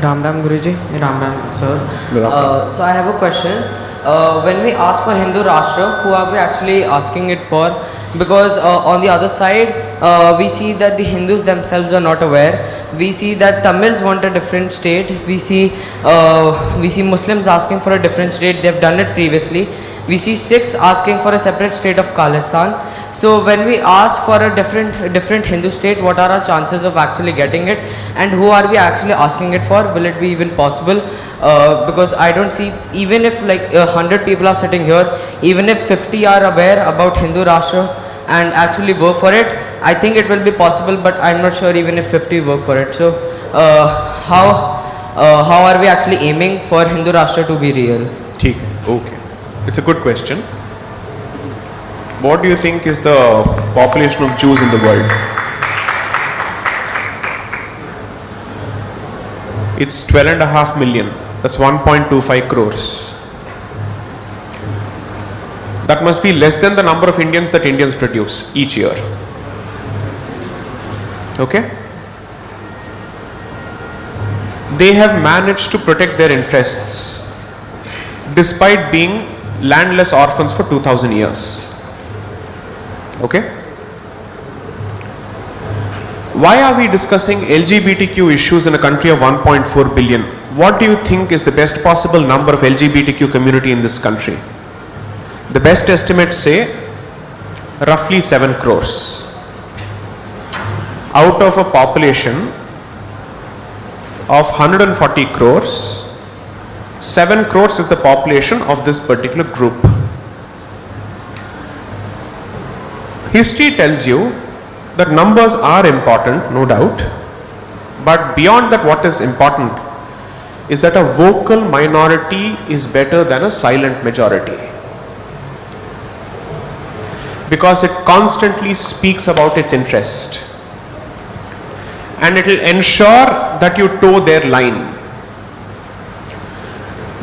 Ram Ram Guruji, Ram Ram sir. So I have a question. When we ask for Hindu Rashtra, who are we actually asking it for? Because on the other side, we see that the Hindus themselves are not aware. We see that Tamils want a different state. We see Muslims asking for a different state. They've done it previously. We see Sikhs asking for a separate state of Khalistan. So when we ask for a different Hindu state, what are our chances of actually getting it, and who are we actually asking it for? Will it be even possible? Because I don't see, even if like 100 people are sitting here, even if 50 are aware about Hindu Rashtra and actually work for it, I think it will be possible, but I'm not sure even if 50 work for it. So how are we actually aiming for Hindu Rashtra to be real? ठीक है, okay. It's a good question. What do you think is the population of Jews in the world? It's 12.5 million. That's 1.25 crores. That must be less than the number of Indians that Indians produce each year. Okay? They have managed to protect their interests despite being landless orphans for 2000 years. Okay? Why are we discussing LGBTQ issues in a country of 1.4 billion? What do you think is the best possible number of LGBTQ community in this country? The best estimates say roughly 7 crores. Out of a population of 140 crores, 7 crores is the population of this particular group. History tells you that numbers are important, no doubt, but beyond that, what is important is that a vocal minority is better than a silent majority, because it constantly speaks about its interest and it will ensure that you toe their line.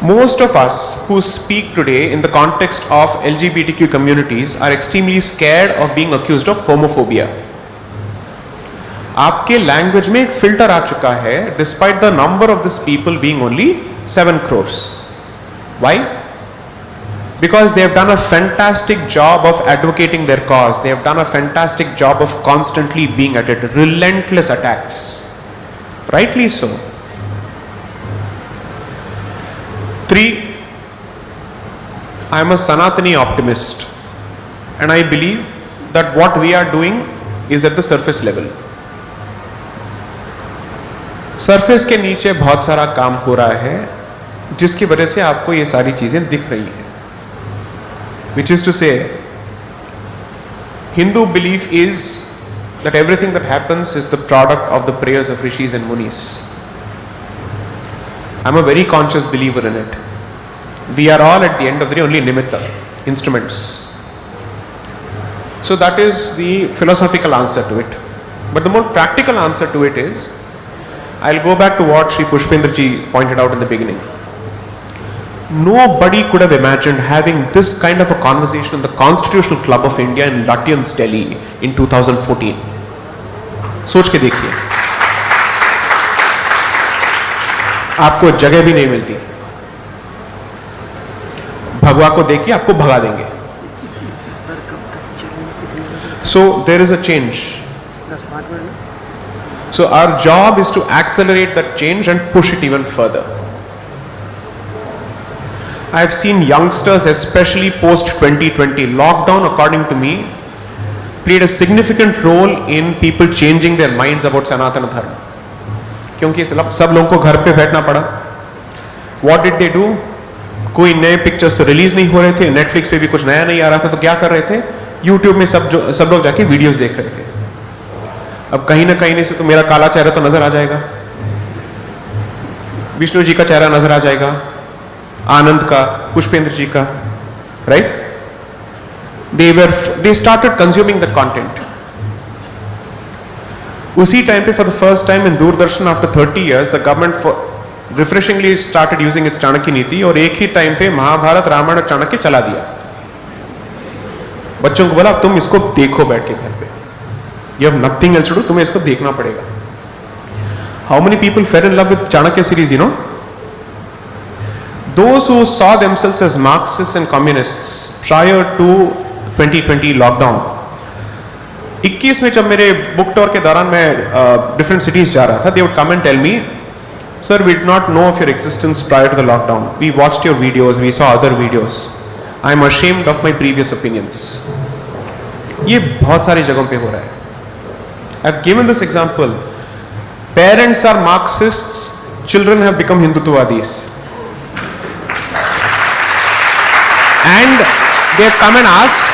Most of us who speak today in the context of LGBTQ communities are extremely scared of being accused of homophobia. आपके language में एक filter आ चुका है, despite the number of these people being only 7 crores. Why? Because they have done a fantastic job of advocating their cause. They have done a fantastic job of constantly being at it, relentless attacks. Rightly so. 3, I am a Sanatani optimist, and I believe that what we are doing is at the surface level. Surface के नीचे बहुत सारा काम हो रहा है, जिसकी वजह से आपको ये सारी चीजें दिख रही हैं. Which is to say, Hindu belief is that everything that happens is the product of the prayers of rishis and munis. I'm a very conscious believer in it. We are all at the end of the day only nimitta, instruments. So that is the philosophical answer to it. But the more practical answer to it is, I'll go back to what Sri Pushpendra ji pointed out in the beginning. Nobody could have imagined having this kind of a conversation in the Constitutional Club of India in Lutyens, Delhi in 2014. सोच के देखिए, आपको जगह भी नहीं मिलती. भगवा को देखिए, आपको भगा देंगे. So there is a change. So our job is to accelerate that change and push it even further. I have seen youngsters, especially post 2020, lockdown according to me played a significant role in people changing their minds about Sanatana Dharma. क्योंकि सब लोगों को घर पे बैठना पड़ा. What did they do? कोई नए पिक्चर्स तो रिलीज नहीं हो रहे थे, नेटफ्लिक्स पे भी कुछ नया नहीं आ रहा था, तो क्या कर रहे थे? यूट्यूब में सब लोग जाके वीडियोस देख रहे थे. अब कहीं ना कहीं से तो मेरा काला चेहरा तो नजर आ जाएगा, विष्णु जी का चेहरा नजर आ जाएगा, आनंद का, पुष्पेंद्र जी का, right? They started consuming the content. उसी टाइम पे for the first time in Doordarshan after 30 years the government refreshingly started using its Chanakya नीति, और एक ही टाइम पे महाभारत, रामायण और चाणक्य चला दिया. बच्चों को बोला तुम इसको देखो बैठ के घर पे, you have nothing else to do, तुम्हें इसको देखना पड़ेगा. How many people fell in love with Chanakya series, you know? Those who saw themselves as Marxists and communists prior to 2020 lockdown, 21 में जब मेरे बुक टूर के दौरान मैं डिफरेंट सिटीज जा रहा था, they would come and tell me, sir, we did not know of your existence prior to the lockdown. We watched your videos, we saw other videos. I am ashamed of my previous opinions. ये बहुत सारी जगहों पे हो रहा है. I've given this example. Parents are Marxists, children have become Hindutvaadis. And they have come and asked,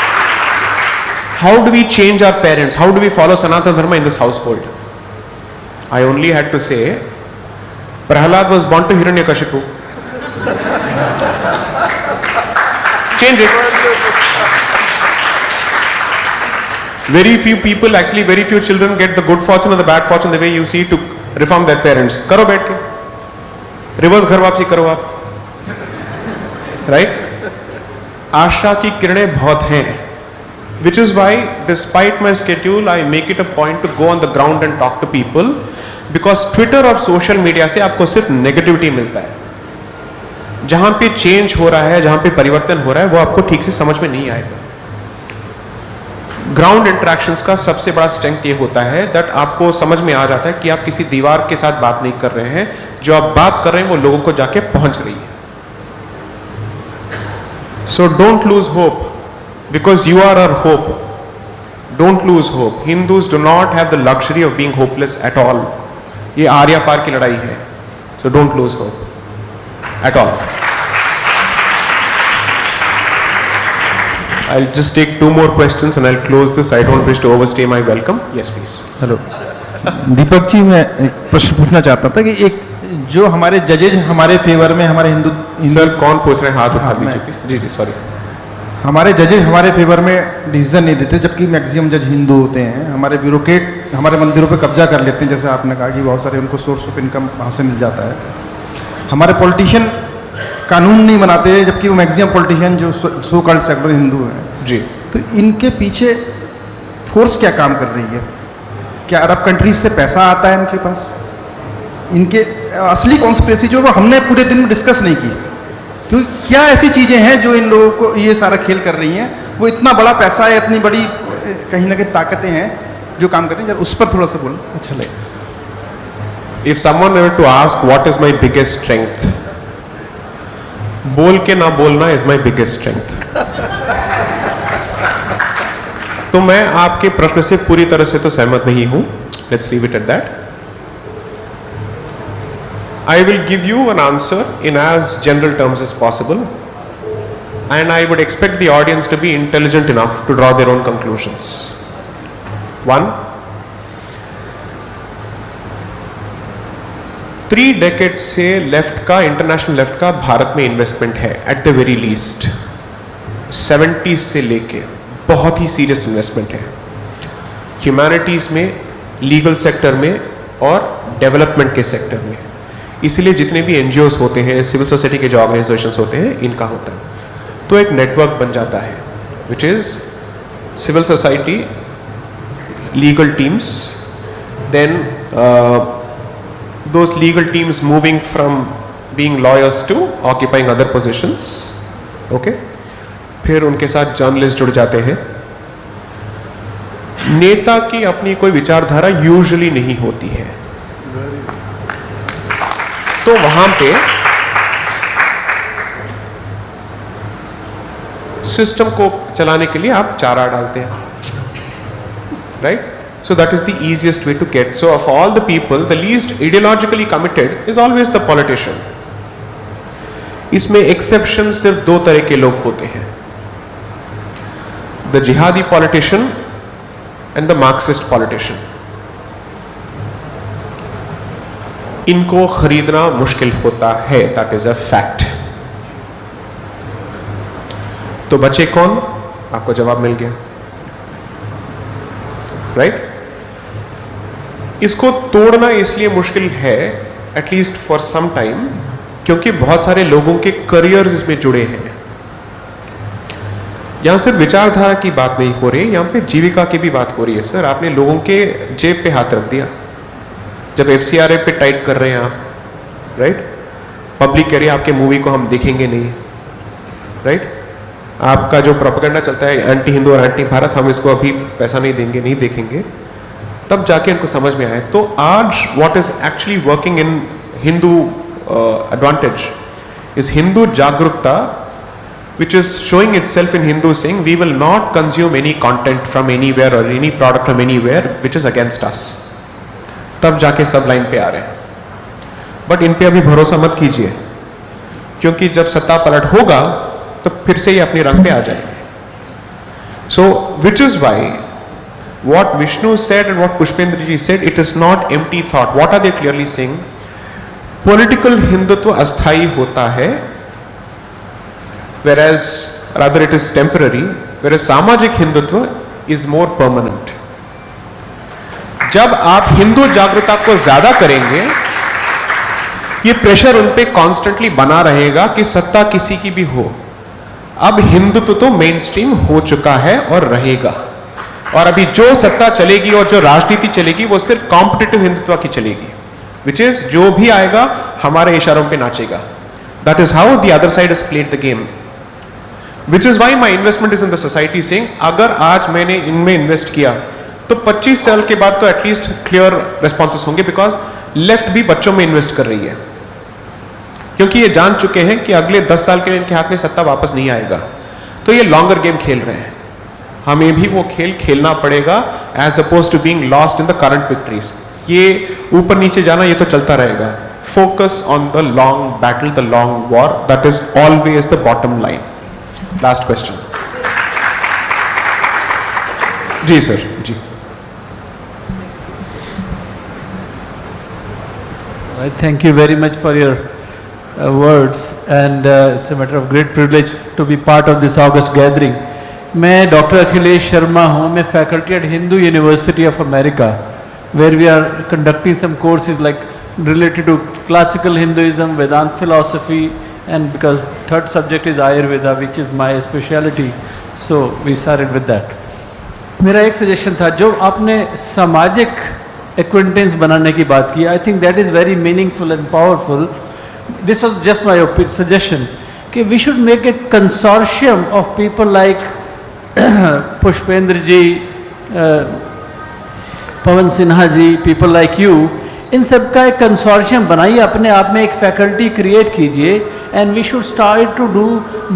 how do we change our parents? How do we follow Sanatana Dharma in this household? I only had to say, Prahlad was born to Hiranyakashipu. Change it. Very few people, actually very few children get the good fortune or the bad fortune the way you see to reform their parents. करो बैठ के. Reverse घर वापसी करो आप. Right? आशा की किरणें बहुत हैं. Which is why, despite my schedule, I make it a point to go on the ground and talk to people, because Twitter और social media से आपको सिर्फ negativity मिलता है. जहां पे change हो रहा है, जहां पे परिवर्तन हो रहा है, वो आपको ठीक से समझ में नहीं आएगा. ग्राउंड इंटरेक्शंस का सबसे बड़ा स्ट्रेंथ ये होता है दैट आपको समझ में आ जाता है कि आप किसी दीवार के साथ बात नहीं कर रहे हैं, जो आप बात कर रहे हैं वो लोगों को जाके पहुंच रही है. So don't lose hope, because you are our hope. Don't lose hope. Hindus do not have the luxury of being hopeless at all. ये आर्या पार की लड़ाई है. So don't lose hope at all. I'll just take 2 more questions and I'll close this. I don't wish to overstay my welcome. Yes, please. Hello Deepak ji, मैं एक प्रश्न पूछना चाहता था कि एक जो हमारे जजेज हमारे फेवर में हमारे हिंदू सर कौन पूछ रहे हैं? हाथ उठा मैं- दीजिए प्लीज. Ji ji sorry. हमारे जजेज हमारे फेवर में डिसीजन नहीं देते, जबकि मैक्सिमम जज हिंदू होते हैं. हमारे ब्यूरोक्रेट हमारे मंदिरों पे कब्जा कर लेते हैं, जैसे आपने कहा कि बहुत सारे उनको सोर्स ऑफ इनकम वहाँ से मिल जाता है. हमारे पॉलिटिशियन कानून नहीं बनाते, जबकि वो मैक्सिमम पॉलिटिशियन जो सो कॉल्ड सेक्युलर हिंदू हैं. जी. तो इनके पीछे फोर्स क्या काम कर रही है? क्या अरब कंट्रीज से पैसा आता है इनके पास? इनके असली कॉन्स्पिरेसी जो वो हमने पूरे दिन में डिस्कस नहीं की, क्योंकि क्या ऐसी चीज़ें हैं जो इन लोगों को ये सारा खेल कर रही हैं? वो इतना बड़ा पैसा है, इतनी बड़ी कहीं ना कहीं ताकतें हैं जो काम कर रही हैं. जरा उस पर थोड़ा सा बोलो, अच्छा लगेगा. If someone were to ask what is my biggest strength, बोल के ना बोलना is my biggest strength. तो मैं आपके प्रश्न से पूरी तरह से तो सहमत नहीं हूं. Let's leave it at that. I will give you an answer in as general terms as possible, and I would expect the audience to be intelligent enough to draw their own conclusions. 1, 3 decade से left का, international left का भारत में investment है at the very least. 70s से लेके बहुत ही serious investment है humanities में, लीगल सेक्टर में और डेवलपमेंट के सेक्टर में. इसीलिए जितने भी एनजीओस होते हैं, सिविल सोसाइटी के जो ऑर्गेनाइजेशंस होते हैं, इनका होता है. तो एक नेटवर्क बन जाता है which is civil society, legal teams, then those legal teams moving from being lawyers to occupying other positions. Okay? फिर उनके साथ जर्नलिस्ट जुड़ जाते हैं. नेता की अपनी कोई विचारधारा यूजुअली नहीं होती है, तो वहां पे सिस्टम को चलाने के लिए आप चारा डालते हैं. Right? So that is the easiest way to get. So of all the people, the least ideologically committed is always the politician. इसमें exception सिर्फ 2 तरह के लोग होते हैं. The jihadi politician and the Marxist politician. इनको खरीदना मुश्किल होता है. That is a fact. तो बचे कौन? आपको जवाब मिल गया. Right? इसको तोड़ना इसलिए मुश्किल है, एटलीस्ट फॉर सम टाइम, क्योंकि बहुत सारे लोगों के करियर्स इसमें जुड़े हैं. यहां सिर्फ विचारधारा की बात नहीं हो रही, यहां पे जीविका की भी बात हो रही है. सर, आपने लोगों के जेब पे हाथ रख दिया. जब FCRA पे टाइट कर रहे हैं आप, राइट? पब्लिक कह रही है आपके मूवी को हम देखेंगे नहीं, राइट? आपका जो प्रोपेगेंडा चलता है एंटी हिंदू और एंटी भारत, हम इसको अभी पैसा नहीं देंगे, नहीं देखेंगे, तब जाके इनको समझ में आए. तो आज what is actually working in Hindu advantage is Hindu जागरूकता, which is showing itself in Hindu saying we will not consume any content from anywhere or any product from anywhere which is against us. तब जाके सब line पे आ रहे हैं. But in पे अभी भरोसा मत कीजिए, क्योंकि जब सत्ता पलट होगा तो फिर से ये अपने रंग पे आ जाएंगे. So which is why what Vishnu said and what Pushpendra ji said, it is not empty thought. What are they clearly saying? Political Hindutva अस्थाई होता है, whereas rather it is temporary, whereas सामाजिक हिंदुत्व is more permanent. जब आप हिंदू जागरूकता को ज्यादा करेंगे, ये प्रेशर उन पे कॉन्स्टेंटली बना रहेगा कि सत्ता किसी की भी हो. अब हिंदुत्व तो मेन स्ट्रीम हो चुका है और रहेगा, और अभी जो सत्ता चलेगी और जो राजनीति चलेगी वो सिर्फ कॉम्पिटिटिव हिंदुत्व की चलेगी, विच इज जो भी आएगा हमारे इशारों पे नाचेगा. That is how the other side has played the game. Which is why my investment is in the society saying अगर आज मैंने इनमें इन्वेस्ट किया तो 25 साल के बाद तो एटलीस्ट क्लियर रिस्पॉन्सेस होंगे, बिकॉज लेफ्ट भी बच्चों में इन्वेस्ट कर रही है, क्योंकि ये जान चुके हैं कि अगले 10 साल के लिए इनके हाथ में सत्ता वापस नहीं आएगा. तो ये लॉन्गर गेम खेल रहे हैं. हमें भी वो खेल खेलना पड़ेगा as opposed to being lost in the current victories. ये ऊपर नीचे जाना ये तो चलता रहेगा. Focus on the long battle, the long war, that is always the bottom line. Last question. जी सर, जी. I thank you very much for your words, and it's a matter of great privilege to be part of this August gathering. मैं doctor Akhilesh Sharma हूँ. मैं faculty at Hindu university of America, where we are conducting some courses like related to classical Hinduism, Vedant philosophy, and because third subject is Ayurveda, which is my specialty, so we started with that. मेरा एक suggestion था, जो आपने सामाजिक acquaintance बनाने की बात की, I think that is very meaningful and powerful. This was just my suggestion कि we should make a consortium of people like Pushpendra ji, Pawan Sinha ji, people like you. इन सब का एक कंसोर्शियम बनाइए, अपने आप में एक फैकल्टी क्रिएट कीजिए, and we should start to do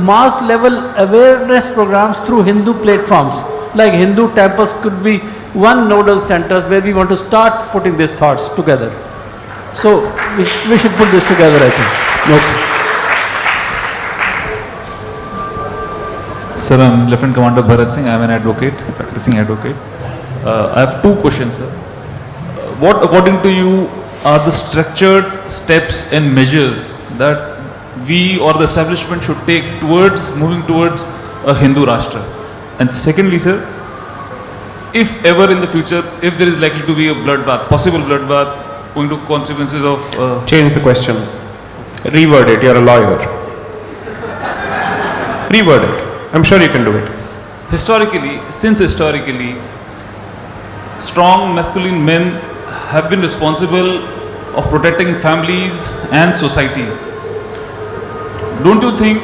mass level awareness programmes through Hindu platforms like Hindu temples could be one nodal centres where we want to start putting this thoughts together. So we should put this together, I think. Okay Sir, I'm Lieutenant Commander Bharat Singh. I am an advocate, practicing advocate. I have two questions, sir. What, according to you, are the structured steps and measures that we or the establishment should take towards moving towards a Hindu Rashtra? And secondly, sir, if ever in the future, if there is likely to be a bloodbath, possible bloodbath, going to consequences of... Change the question. Reword it. You're a lawyer. Reword it. I'm sure you can do it. Historically, since historically, strong masculine men have been responsible of protecting families and societies. Don't you think,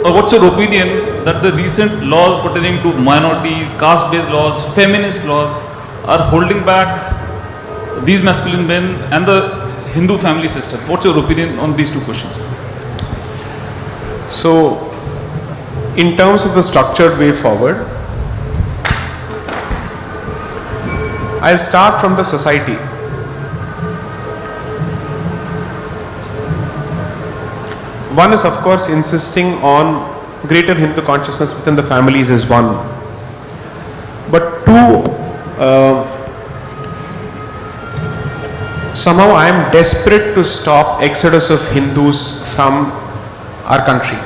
or what's your opinion, that the recent laws pertaining to minorities, caste-based laws, feminist laws are holding back these masculine men and the Hindu family system? What's your opinion on these two questions? So, in terms of the structured way forward, I'll start from the society. One is, of course, insisting on greater Hindu consciousness within the families is one. But two, somehow I am desperate to stop exodus of Hindus from our country.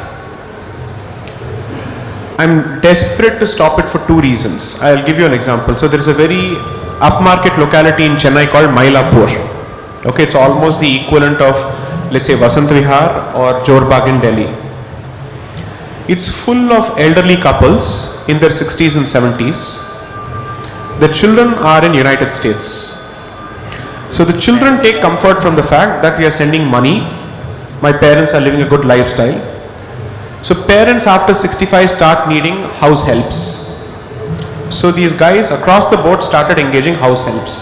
I'm desperate to stop it for two reasons. I'll give you an example. So there is a very upmarket locality in Chennai called Mylapore. Okay, it's almost the equivalent of, let's say, Vasant Vihar or Jorbagh in Delhi. It's full of elderly couples in their 60s and 70s. The children are in United States. So the children take comfort from the fact that we are sending money. My parents are living a good lifestyle. So parents after 65 start needing house helps. So these guys across the board started engaging house helps.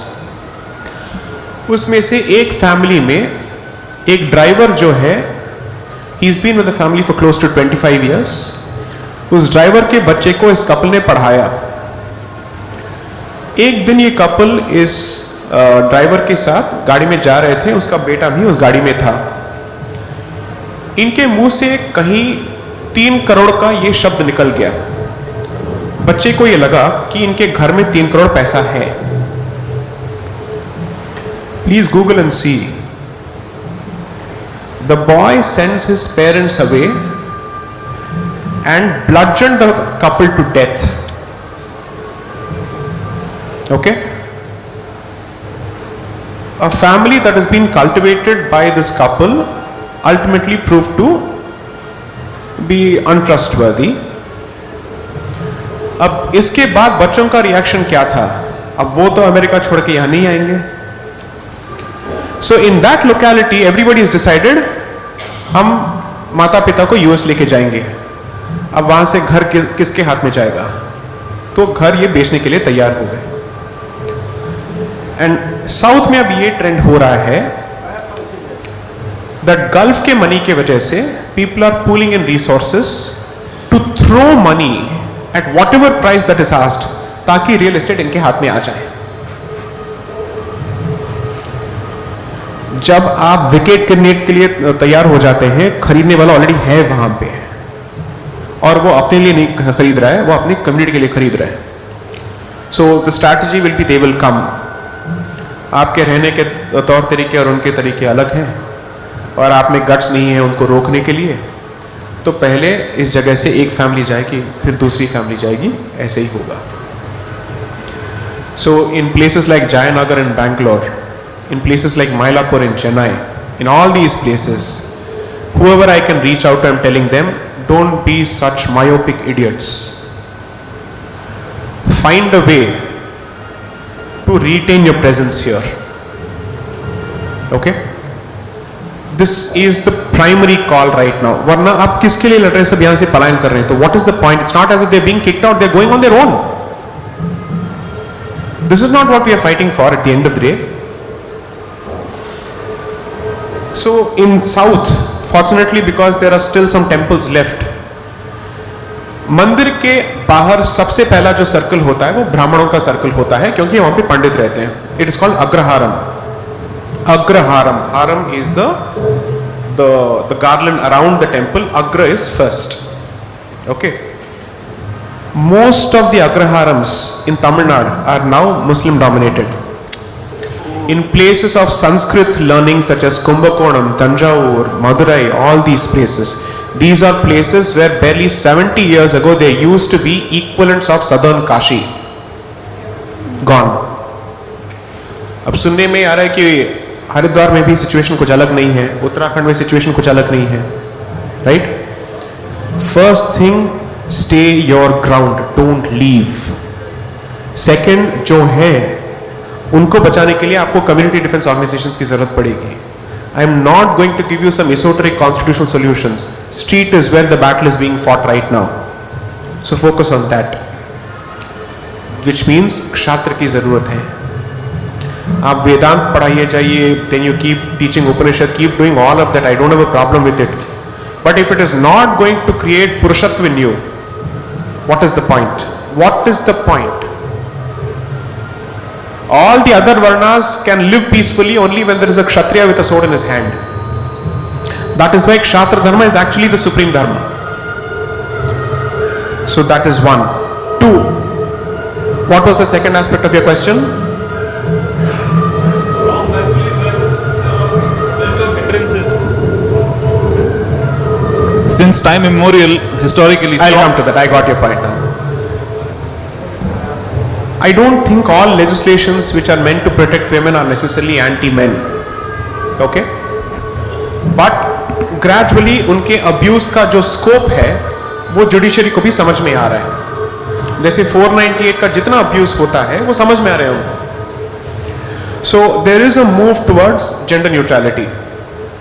उसमें से एक family में एक driver जो है, he's been with the family for close to 25 years. उस driver के बच्चे को इस कपल ने पढ़ाया. एक दिन ये कपल इस ड्राइवर के साथ गाड़ी में जा रहे थे, उसका बेटा भी उस गाड़ी में था. इनके मुंह से कहीं 3 करोड़ का ये शब्द निकल गया. बच्चे को ये लगा कि इनके घर में 3 करोड़ पैसा है. Please Google and see. The boy sends his parents away and bludgeoned the couple to death. Okay? A family that has been cultivated by this couple ultimately proved to be untrustworthy. अब इसके बाद बच्चों का reaction क्या था? अब वो तो अमेरिका छोड़ के यहां नहीं आएंगे. So in that locality everybody has decided हम माता पिता को यूएस लेके जाएंगे. अब वहां से घर किसके हाथ में जाएगा? तो घर ये बेचने के लिए तैयार हो गए. एंड साउथ में अब ये ट्रेंड हो रहा है दैट गल्फ के मनी के वजह से people are pooling in resources to throw money at whatever price that is asked, ताकि रियल एस्टेट इनके हाथ में आ जाए. जब आप विकेट करने के लिए तैयार हो जाते हैं, खरीदने वाला ऑलरेडी है वहां पे, और वो अपने लिए नहीं खरीद रहा है, वो अपनी कम्युनिटी के लिए खरीद रहा है. So the strategy will be they will come. आपके रहने के तौर तरीके और उनके तरीके अलग हैं, और आप में गट्स नहीं है उनको रोकने के लिए. तो पहले इस जगह से एक फैमिली जाएगी, फिर दूसरी फैमिली जाएगी, ऐसे ही होगा. So in places like Jayanagar in Bangalore, in places like Mylapore in Chennai, in all these places, whoever I can reach out to, I'm telling them, don't be such myopic idiots. Find a way to retain your presence here. Okay? This is the primary call right now. वरना आप किसके लिए लड़ रहे हैं? सब यहां से पलायन कर रहे हैं. तो what is the point? It's not as if they're being kicked out, they're going on their own. This is not what we are fighting for at the end of the day. So in south, fortunately, because there are still some temples left, मंदिर के बाहर सबसे पहला जो circle होता है वो ब्राह्मणों का सर्कल होता है, क्योंकि वहां पे पंडित रहते हैं. It is called agraharam. Agraharam, haram is the garland around the temple. Agra is first. Okay. Most of the agraharams in Tamil Nadu are now Muslim dominated. In places of Sanskrit learning such as Kumbakonam, Tanjavur, Madurai, all these places, these are places where barely 70 years ago there used to be equivalents of southern Kashi. Gone. अब सुनने में आ रहा है कि हरिद्वार में भी situation कुछ अलग नहीं है, उत्तराखंड में सिचुएशन कुछ अलग नहीं है. Right? First thing, stay your ground, don't leave. Second, जो है उनको बचाने के लिए आपको कम्युनिटी डिफेंस ऑर्गेनाइजेशंस की जरूरत पड़ेगी. I am not going to give you some esoteric constitutional solutions. Street is where the battle is being fought right now. So focus on that, which means क्षात्र की जरूरत है. आप वेदांत पढ़ाइए जाइए, then you keep teaching Upanishad, keep doing all of that. I don't have a problem with it. But if it is not going to create पुरुषत्व in you, what is the point? What is the point? All the other varnas can live peacefully only when there is a kshatriya with a sword in his hand. That is why Kshatra Dharma is actually the supreme Dharma. So that is one. Two, what was the second aspect of your question? Strong masculine hindrances. Since time immemorial, historically, I'll come to that. I got your point now. I don't think all legislations which are meant to protect women are necessarily anti-men. Okay? But gradually उनके abuse का जो scope है वो judiciary को भी समझ में आ रहा है. जैसे 498 का जितना abuse होता है वो समझ में आ रहा है उनको. So there is a move towards gender neutrality,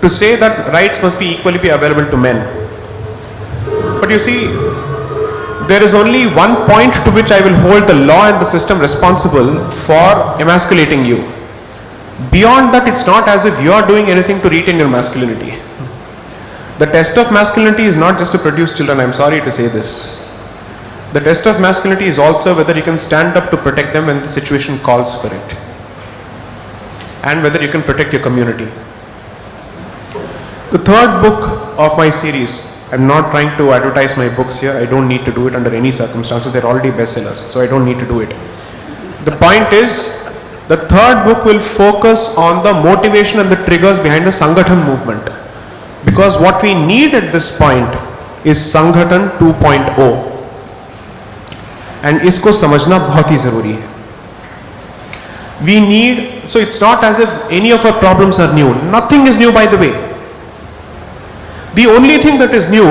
to say that rights must be equally be available to men. But you see, there is only one point to which I will hold the law and the system responsible for emasculating you. Beyond that, it's not as if you are doing anything to retain your masculinity. The test of masculinity is not just to produce children, I'm sorry to say this. The test of masculinity is also whether you can stand up to protect them when the situation calls for it, and whether you can protect your community. The third book of my series, I'm not trying to advertise my books here, I don't need to do it under any circumstances, they're already bestsellers, so I don't need to do it. The point is, the third book will focus on the motivation and the triggers behind the Sangathan movement. Because what we need at this point is Sangathan 2.0, and इसको समझना बहुत ही जरूरी है. We need, so it's not as if any of our problems are new. Nothing is new, by the way. The only thing that is new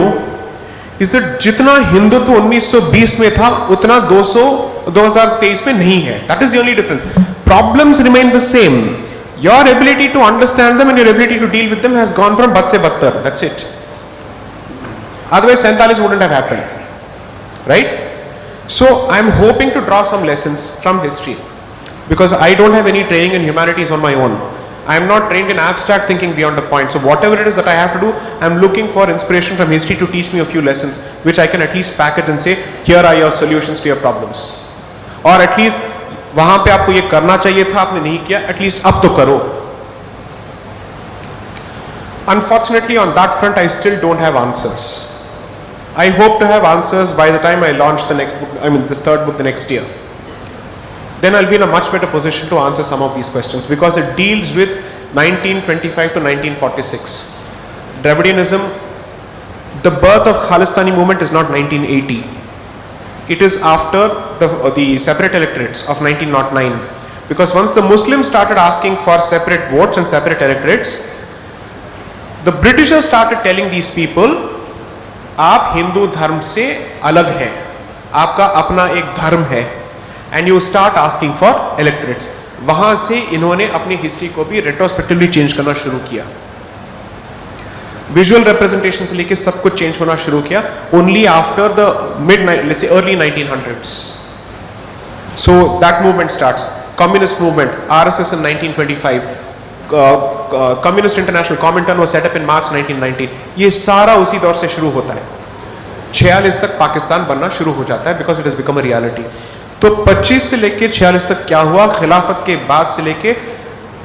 is that जितना हिंदुत्व 1920 में था उतना 2023 में नहीं है. That is the only difference. Problems remain the same. Your ability to understand them and your ability to deal with them has gone from bad se badtar. That's it. Otherwise 47 wouldn't have happened. Right? So I'm hoping to draw some lessons from history, because I don't have any training in humanities on my own. I am not trained in abstract thinking beyond a point. So whatever it is that I have to do, I'm looking for inspiration from history to teach me a few lessons, which I can at least pack it and say, here are your solutions to your problems. Or at least, वहां पे आपको ये करना चाहिए था, आपने नहीं किया, at least अब तो करो. Unfortunately, on that front, I still don't have answers. I hope to have answers by the time I launch the next book, this third book the next year. Then I'll be in a much better position to answer some of these questions, because it deals with 1925 to 1946. Dravidianism, the birth of Khalistani movement is not 1980. It is after the separate electorates of 1909. Because once the Muslims started asking for separate votes and separate electorates, the Britishers started telling these people, आप हिंदू धर्म से अलग हैं, आपका अपना एक धर्म है, and you start asking for electorates. वहां से इन्होंने अपनी हिस्ट्री को भी रेट्रोस्पेक्टिवली चेंज करना शुरू किया. विजुअल रिप्रेजेंटेशन से लेके सब कुछ चेंज होना शुरू किया only after the let's say early 1900s. So that movement starts. Communist movement, RSS in 1925, communist international Comintern was set up in March 1919. ये सारा उसी दौर से शुरू होता है. 46 तक पाकिस्तान बनना शुरू हो जाता है, because it is become a reality. तो 25 से लेके 46 तक क्या हुआ, खिलाफत के बाद से लेके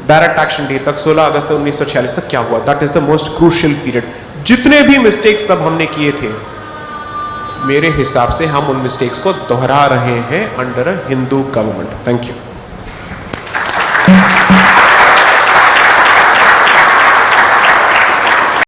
डायरेक्ट एक्शन डे तक 16 अगस्त 1946 तक क्या हुआ, that is the most crucial period. जितने भी मिस्टेक्स तब हमने किए थे, मेरे हिसाब से हम उन मिस्टेक्स को दोहरा रहे हैं under a Hindu government. Thank you.